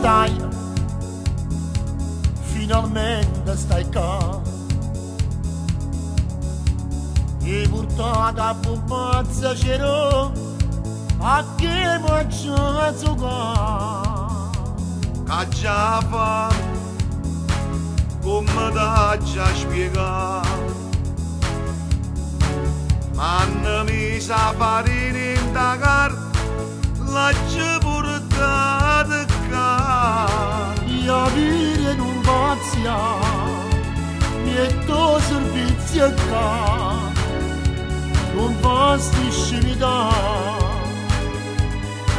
stai, finalmente stai qua. E portata a puppazza c'ero a che mangiato qua. Cacciava come da già spiegare, manna mi sa farina in da carta, la ci portata qua. Io vire non pazia, metto servizio qua, non basti scimità,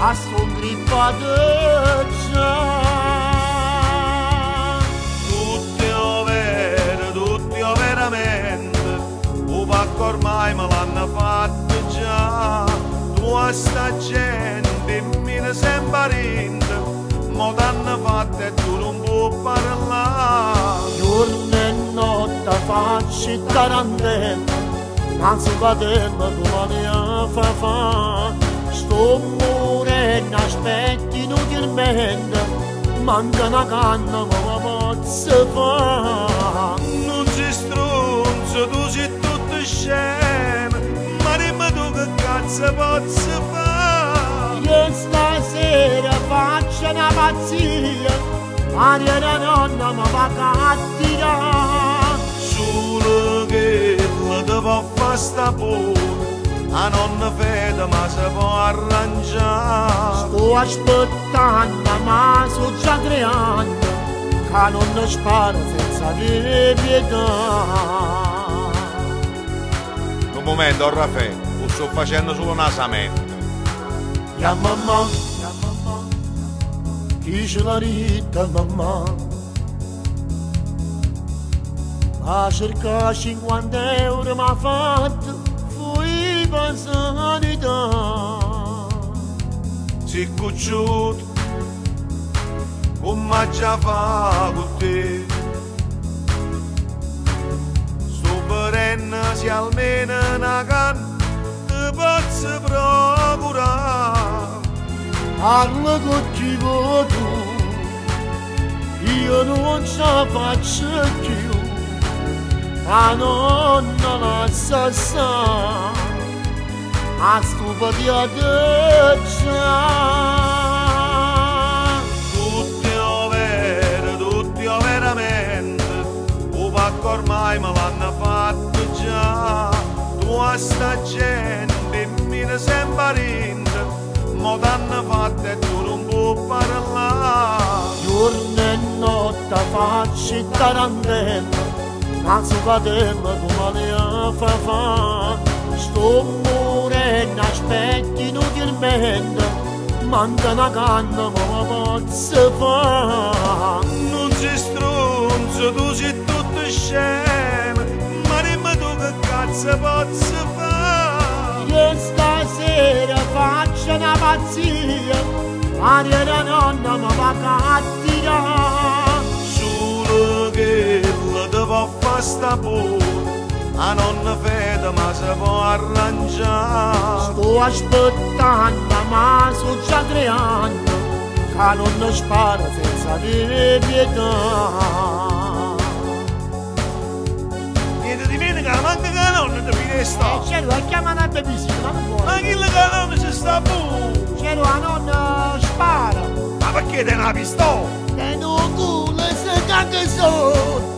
a sto grippato già. Tutti veramente, o pacco ormai me l'hanno fatto già. Tu a sta gente mi ne sei parente, mo t'hanno fatto e tu non puoi parlare. Giorno e notte faccio tarantella, anzi paterno domani a fa. Sto morendo, aspetti inutilmente, manca una canna ma la posso fare. Non si stronzo, tu sei tutto scemo, ma dimmi tu che cazzo posso fare? Io stasera faccio una pazzia, Maria la nonna mi fa cattirare. Solo che la devo fare sta pure, a nonna fede ma si può arrangiare. Sto aspettando ma sono già 3 anni che non sparo senza avere pietà. Un momento, Raffaele, lo sto facendo solo nasamente. Ya mamma, chi ce l'ha ritta mamma? A cercare 50 euro mi ha fatto fuori per sanità. Si cucciuto, come già fa con te. Sto perenne se almeno una canna ti posso procurare. Parla con chi vuoi tu, io non ce la faccio più. La nonna la sa a stupa di adeggia. Tutti veramente, o pacco ormai me l'hanno fatto già. Tu a sta gente mi ne sei parente, mo t'hanno fatto e tu non puoi parlare. Giorno e notte faccio tarantella, anzi paterno domani a fa. Sto morendo, aspetti inutilmente, manca una canna ma la posso fare. Non si stronzo, tu sei tutto scemo, ma dimmi tu che cazzo posso fare? Io stasera faccio una pazzia, Maria la nonna mi fa cattirare. Solo che la devo fare sta pure, a nonna fede ma si può arrangiare. Sto aspettando ma sono già 3 anni che non sparo senza avere pietà. Niente di meno che manca che la nonna ti finestra. C'ero a chiamare la babysitter, ma non Ma vuole. chi la nonna ci sta pure? C'ero a nonna spara, Ma perché te una pistola? e non culo se cacca sotto.